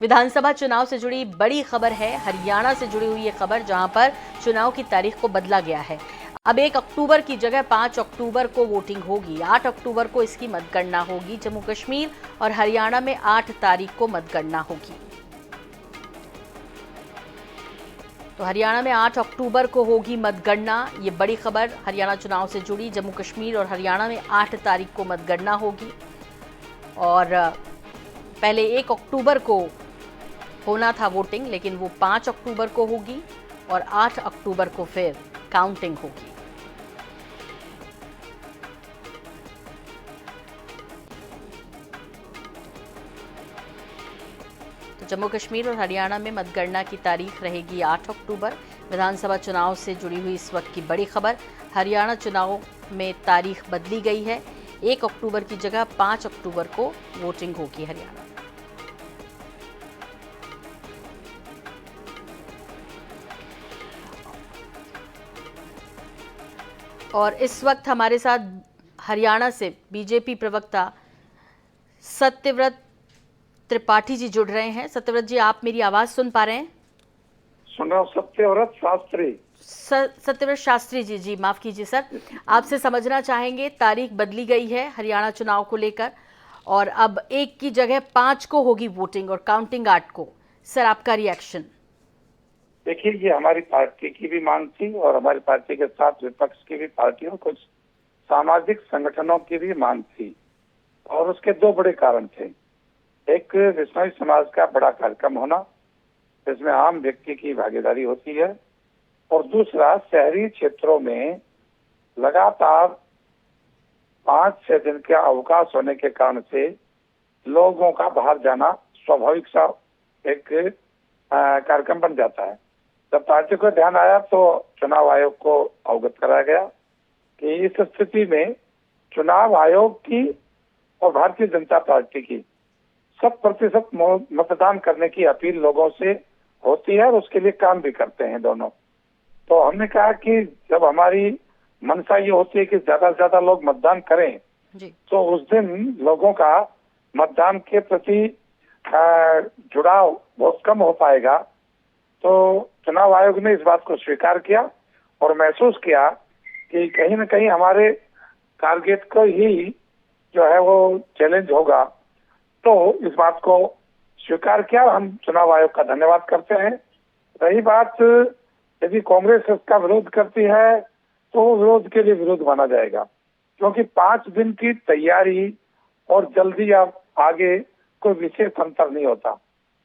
विधानसभा चुनाव से जुड़ी बड़ी खबर है। हरियाणा से जुड़ी हुई ये खबर, जहां पर चुनाव की तारीख को बदला गया है। अब 1 अक्टूबर की जगह 5 अक्टूबर को वोटिंग होगी। 8 अक्टूबर को इसकी मतगणना होगी। जम्मू कश्मीर और हरियाणा में 8 तारीख को मतगणना होगी। तो हरियाणा में 8 अक्टूबर को होगी मतगणना। ये बड़ी खबर हरियाणा चुनाव से जुड़ी। जम्मू कश्मीर और हरियाणा में 8 तारीख को मतगणना होगी और पहले 1 अक्टूबर को होना था वोटिंग, लेकिन वो 5 अक्टूबर को होगी और 8 अक्टूबर को फिर काउंटिंग होगी। तो जम्मू कश्मीर और हरियाणा में मतगणना की तारीख रहेगी 8 अक्टूबर। विधानसभा चुनाव से जुड़ी हुई इस वक्त की बड़ी खबर, हरियाणा चुनाव में तारीख बदली गई है। 1 अक्टूबर की जगह 5 अक्टूबर को वोटिंग होगी हरियाणा में। और इस वक्त हमारे साथ हरियाणा से बीजेपी प्रवक्ता सत्यव्रत त्रिपाठी जी जुड़ रहे हैं। सत्यव्रत जी, आप मेरी आवाज सुन पा रहे हैं? सुन रहा हूं। सत्यव्रत शास्त्री। सत्यव्रत शास्त्री जी, जी माफ कीजिए सर। आपसे समझना चाहेंगे, तारीख बदली गई है हरियाणा चुनाव को लेकर और अब 1 की जगह 5 को होगी वोटिंग और काउंटिंग 8 को। सर, आपका रिएक्शन? देखिए, ये हमारी पार्टी की भी मांग थी और हमारी पार्टी के साथ विपक्ष की भी पार्टियों, कुछ सामाजिक संगठनों की भी मांग थी और उसके 2 बड़े कारण थे। एक, विश्नोई समाज का बड़ा कार्यक्रम होना, जिसमें आम व्यक्ति की भागीदारी होती है, और दूसरा, शहरी क्षेत्रों में लगातार 5-6 दिन के अवकाश होने के कारण से लोगों का बाहर जाना स्वाभाविक सा एक कार्यक्रम बन जाता है। जब पार्टी को ध्यान आया तो चुनाव आयोग को अवगत कराया गया कि इस स्थिति में चुनाव आयोग की और भारतीय जनता पार्टी की 100% मतदान करने की अपील लोगों से होती है और उसके लिए काम भी करते हैं दोनों। तो हमने कहा कि जब हमारी मंशा ये होती है कि ज्यादा से ज्यादा लोग मतदान करें जी। तो उस दिन लोगों का मतदान के प्रति जुड़ाव बहुत कम हो पाएगा। तो चुनाव आयोग ने इस बात को स्वीकार किया और महसूस किया कि कहीं न कहीं हमारे टारगेट को ही जो है वो चैलेंज होगा, तो इस बात को स्वीकार किया। हम चुनाव आयोग का धन्यवाद करते हैं। रही बात, यदि कांग्रेस इसका विरोध करती है तो वो विरोध के लिए विरोध माना जाएगा, क्योंकि 5 दिन की तैयारी और जल्दी आप आगे कोई विशेष अंतर नहीं होता।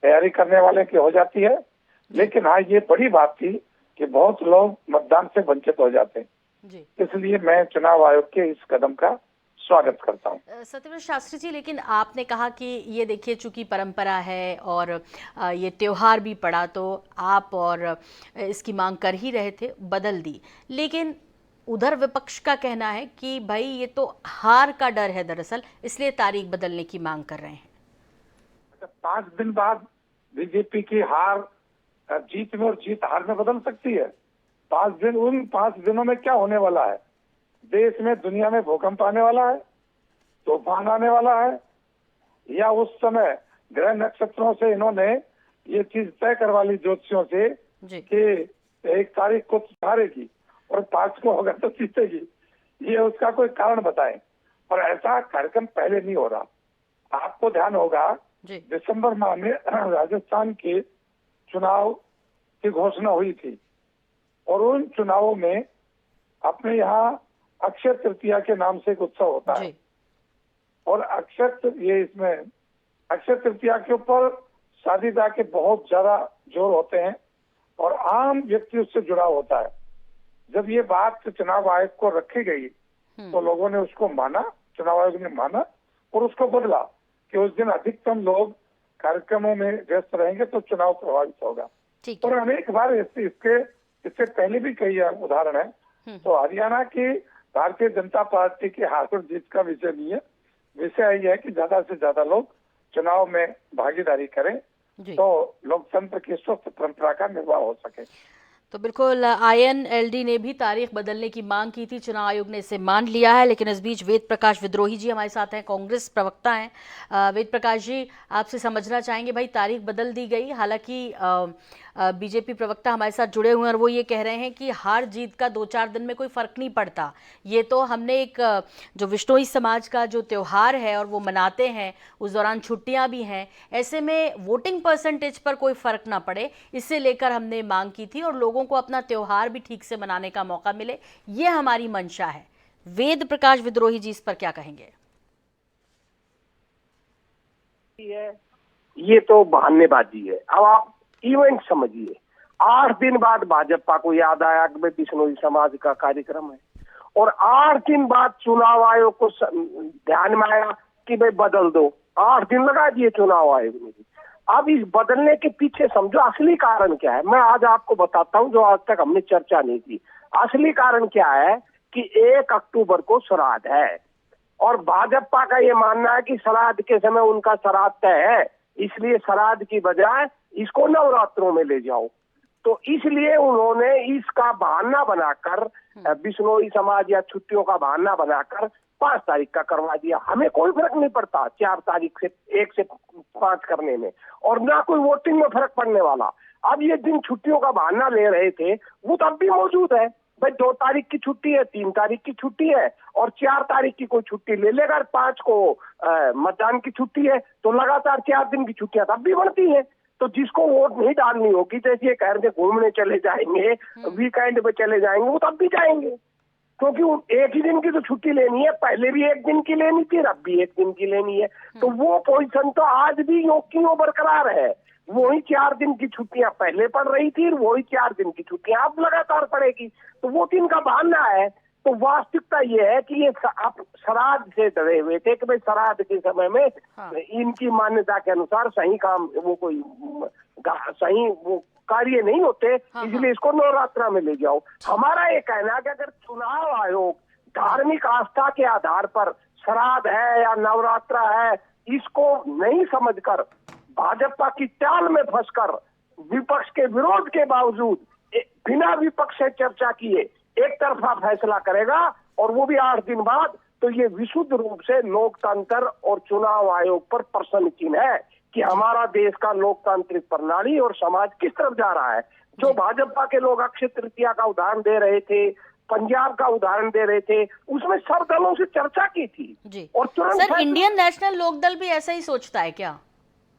तैयारी करने वाले की हो जाती है, लेकिन हाँ, ये बड़ी बात थी कि बहुत लोग मतदान से वंचित हो जाते हैं। इसलिए मैं चुनाव आयोग के इस कदम का स्वागत करता हूँ। सत्यव्रत शास्त्री जी, लेकिन आपने कहा कि ये देखिए, चूंकि परंपरा है और ये त्योहार भी पड़ा, तो आप और इसकी मांग कर ही रहे थे, बदल दी। लेकिन उधर विपक्ष का कहना है कि भाई ये तो हार का डर है दरअसल, इसलिए तारीख बदलने की मांग कर रहे हैं। 5 दिन बाद बीजेपी की हार जीत में और जीत हार में बदल सकती है। 5 दिन, उन 5 दिनों में क्या होने वाला है? देश में, दुनिया में भूकंप आने वाला है, तूफान आने वाला है, या उस समय ग्रह नक्षत्रों से इन्होंने ये चीज तय करवा ली ज्योतिषियों से कि 1 तारीख को हारेगी और 5 को होगा तो जीतेगी। ये उसका कोई कारण बताएं। और ऐसा कार्यक्रम पहले नहीं हो रहा। आपको ध्यान होगा, दिसंबर माह में राजस्थान के चुनाव की घोषणा हुई थी और उन चुनावों में अपने यहाँ अक्षय तृतीया के नाम से एक उत्सव होता है और इसमें अक्षय तृतीया के ऊपर शादी ब्याह के बहुत ज्यादा जोर होते हैं और आम व्यक्ति उससे जुड़ा होता है। जब ये बात चुनाव आयोग को रखी गई तो लोगों ने उसको माना, चुनाव आयोग ने माना और उसको बदला कि उस दिन अधिकतम लोग कार्यक्रमों में व्यस्त रहेंगे तो चुनाव प्रभावित होगा। और अनेक बार इससे पहले भी कई उदाहरण है। तो हरियाणा की भारतीय जनता पार्टी की हार और जीत का विषय नहीं है। विषय यह है कि ज्यादा से ज्यादा लोग चुनाव में भागीदारी करें तो लोकतंत्र की स्वस्थ परंपरा का निर्वाह हो सके। तो बिल्कुल आईएनएलडी ने भी तारीख बदलने की मांग की थी, चुनाव आयोग ने इसे मान लिया है। लेकिन इस बीच वेद प्रकाश विद्रोही जी हमारे साथ हैं, कांग्रेस प्रवक्ता हैं। वेद प्रकाश जी, आपसे समझना चाहेंगे, भाई तारीख बदल दी गई, हालांकि बीजेपी प्रवक्ता हमारे साथ जुड़े हुए हैं और वो ये कह रहे हैं कि हार जीत का 2-4 दिन में कोई फर्क नहीं पड़ता। ये तो हमने एक जो विश्नोई समाज का जो त्यौहार है और वो मनाते हैं, उस दौरान छुट्टियां भी हैं, ऐसे में वोटिंग परसेंटेज पर कोई फर्क ना पड़े, इससे लेकर हमने मांग की थी और लोगों को अपना त्यौहार भी ठीक से मनाने का मौका मिले, ये हमारी मंशा है। वेद प्रकाश विद्रोही जी इस पर क्या कहेंगे? ये तो बहानेबाजी है। अब आप इवेंट समझिए, 8 दिन बाद भाजपा को याद आया कि भाई बिश्नोई समाज का कार्यक्रम है, और 8 दिन बाद चुनाव आयोग को ध्यान में आया कि भाई बदल दो। 8 दिन लगा दिए चुनाव आयोग ने। अब इस बदलने के पीछे समझो असली कारण क्या है, मैं आज आपको बताता हूं, जो आज तक हमने चर्चा नहीं की। असली कारण क्या है कि 1 अक्टूबर को श्राद्ध है, और भाजपा का ये मानना है कि श्राद्ध के समय उनका श्राद्ध तय है, इसलिए श्राद्ध की बजाय इसको नवरात्रों में ले जाओ। तो इसलिए उन्होंने इसका बहाना बनाकर, बिश्नोई समाज या छुट्टियों का बहाना बनाकर 5 तारीख का करवा दिया। हमें कोई फर्क नहीं पड़ता 4 तारीख से 1 से 5 करने में, और ना कोई वोटिंग में फर्क पड़ने वाला। अब ये दिन छुट्टियों का बहाना ले रहे थे, वो तो अब भी मौजूद है। भाई 2 तारीख की छुट्टी है, 3 तारीख की छुट्टी है, और 4 तारीख की कोई छुट्टी ले लेगा, 5 को मतदान की छुट्टी है, तो लगातार 4 दिन की छुट्टियां तब भी बढ़ती है। तो जिसको वोट नहीं डालनी होगी, जैसे ये कह रहे थे घूमने चले जाएंगे, वीकेंड पे चले जाएंगे, वो तब भी जाएंगे, क्योंकि एक ही दिन की तो छुट्टी लेनी है। पहले भी 1 दिन की लेनी थी, अब भी 1 दिन की लेनी है। तो वो पोजीशन तो आज भी योग की योग बरकरार है। वही 4 दिन की छुट्टियां पहले पड़ रही थी, वही 4 दिन की छुट्टियां अब लगातार पड़ेगी। तो वो दिन का बहाना है। तो वास्तविकता ये है कि ये आप श्राद्ध से डरे हुए थे कि भाई श्राद्ध के समय में इनकी मान्यता के अनुसार सही काम, वो कोई सही वो कार्य नहीं होते, इसलिए इसको नवरात्रा में ले जाओ। हमारा ये कहना है कि अगर चुनाव आयोग धार्मिक आस्था के आधार पर श्राद्ध है या नवरात्रा है, इसको नहीं समझकर भाजपा की चाल में फंसकर विपक्ष के विरोध के बावजूद बिना विपक्ष से चर्चा किए एक तरफा फैसला करेगा, और वो भी 8 दिन बाद, तो ये विशुद्ध रूप से लोकतंत्र और चुनाव आयोग पर प्रश्न चिन्ह है कि हमारा देश का लोकतांत्रिक प्रणाली और समाज किस तरफ जा रहा है। जो भाजपा के लोग अक्षय तृतीया का उदाहरण दे रहे थे, पंजाब का उदाहरण दे रहे थे, उसमें सब दलों से चर्चा की थी जी। और तुरंत सर, इंडियन नेशनल लोकदल भी ऐसा ही सोचता है क्या?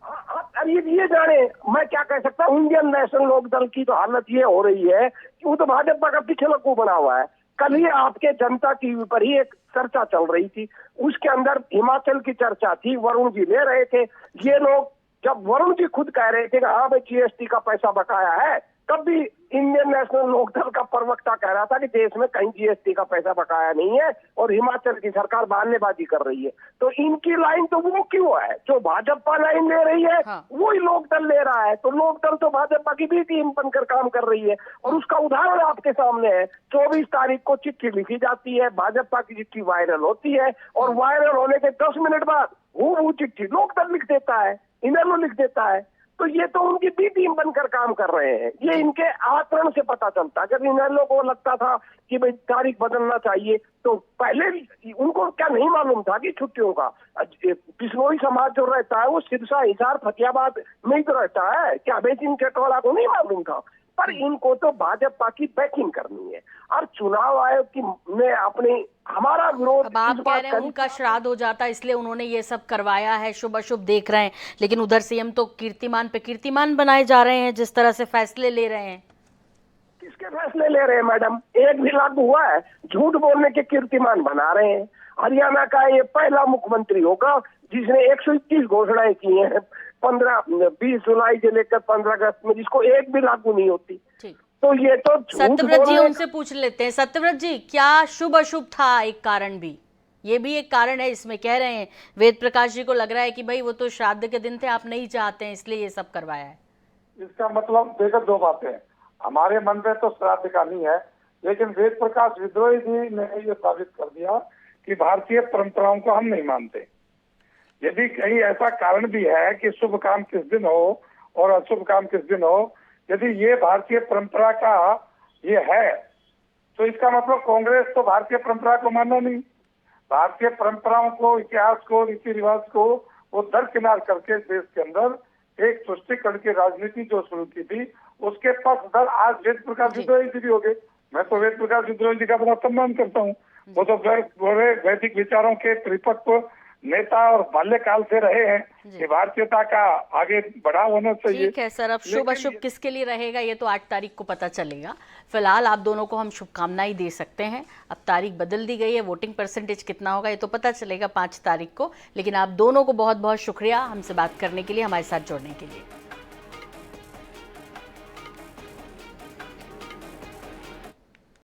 अब ये जाने, मैं क्या कह सकता हूँ। इंडियन नेशनल लोकदल की तो हालत ये हो रही है कि वो तो भाजपा का पीछे लक्कू बना हुआ है। कल ही आपके जनता टीवी पर ही एक चर्चा चल रही थी, उसके अंदर हिमाचल की चर्चा थी, वरुण जी ले रहे थे। ये लोग, जब वरुण जी खुद कह रहे थे कि हाँ भाई जीएसटी का पैसा बकाया है, तब भी इंडियन नेशनल लोकदल का प्रवक्ता कह रहा था कि देश में कहीं जीएसटी का पैसा बकाया नहीं है और हिमाचल की सरकार बहानेबाजी कर रही है। तो इनकी लाइन तो वो क्यों है, जो भाजपा लाइन ले रही है वही लोकदल ले रहा है। तो लोकदल तो भाजपा की भी टीम बनकर काम कर रही है, और उसका उदाहरण आपके सामने है। 24 तारीख को चिट्ठी लिखी जाती है, भाजपा की चिट्ठी वायरल होती है, और वायरल होने के 10 मिनट बाद वो चिट्ठी लोकदल लिख देता है, इनलो लिख देता है। तो ये तो उनकी बी टीम बनकर काम कर रहे हैं। ये इनके आचरण से पता चलता है। जब इन लोगों को लगता था कि भाई तारीख बदलना चाहिए, तो पहले उनको क्या नहीं मालूम था कि छुट्टियों का बिश्नोई समाज जो रहता है वो सिरसा, हिसार, फतेहाबाद में ही तो रहता है, क्या बेसिन चटवाला को नहीं मालूम था। पर इनको तो भाजपा की बैकिंग करनी है, और चुनाव आयोग की ने अपनी हमारा विरोध। अब आप कह रहे हैं उनका श्राद्ध हो जाता इसलिए उन्होंने ये सब करवाया है, शुभ अशुभ देख रहे हैं, लेकिन उधर सीएम तो कीर्तिमान पे कीर्तिमान बनाए जा रहे हैं जिस तरह से फैसले ले रहे हैं। किसके फैसले ले रहे हैं मैडम? एक भी लागू हुआ है? झूठ बोलने के कीर्तिमान बना रहे हैं। हरियाणा का ये पहला मुख्यमंत्री होगा जिसने 121 घोषणाएं की हैं 20 जुलाई से लेकर 15 अगस्त में, जिसको एक भी लागू नहीं होती। तो ये तो सत्यव्रत जी, उनसे पूछ लेते हैं। सत्यव्रत जी, क्या शुभ अशुभ था? एक कारण भी, ये भी एक कारण है इसमें, कह रहे हैं वेद प्रकाश जी को लग रहा है कि भाई वो तो श्राद्ध के दिन थे, आप नहीं चाहते हैं इसलिए ये सब करवाया है। इसका मतलब देखो 2 बातें, हमारे मन में तो श्राद्ध का नहीं है, लेकिन वेद प्रकाश विद्रोही जी ने ये साबित कर दिया कि भारतीय परंपराओं को हम नहीं मानते। यदि कहीं ऐसा कारण भी है कि शुभ काम किस दिन हो और अशुभ काम किस दिन हो, यदि ये भारतीय परंपरा का ये है, तो इसका मतलब कांग्रेस तो भारतीय परंपरा को मानना नहीं। भारतीय परंपराओं को, इतिहास को, रीति रिवाज को वो दरकिनार करके देश के अंदर एक तुष्टिकरण की राजनीति जो शुरू की थी, उसके पक्षधर आज वेद प्रकाश विद्रोही जी भी हो गए। मैं तो वेद प्रकाश विद्रोही जी का बड़ा सम्मान करता हूँ। वो तो वैदिक विचारों के परिपक्व नेता और बाल्यकाल से रहे हैं। ये भारतीयता का आगे बढ़ाव होना चाहिए। ठीक है सर, अब शुभ अशुभ किसके लिए रहेगा ये तो 8 तारीख को पता चलेगा। फिलहाल आप दोनों को हम शुभकामनाएं दे सकते हैं। अब तारीख बदल दी गई है, वोटिंग परसेंटेज कितना होगा ये तो पता चलेगा 5 तारीख को। लेकिन आप दोनों को बहुत बहुत शुक्रिया हमसे बात करने के लिए, हमारे साथ जुड़ने के लिए।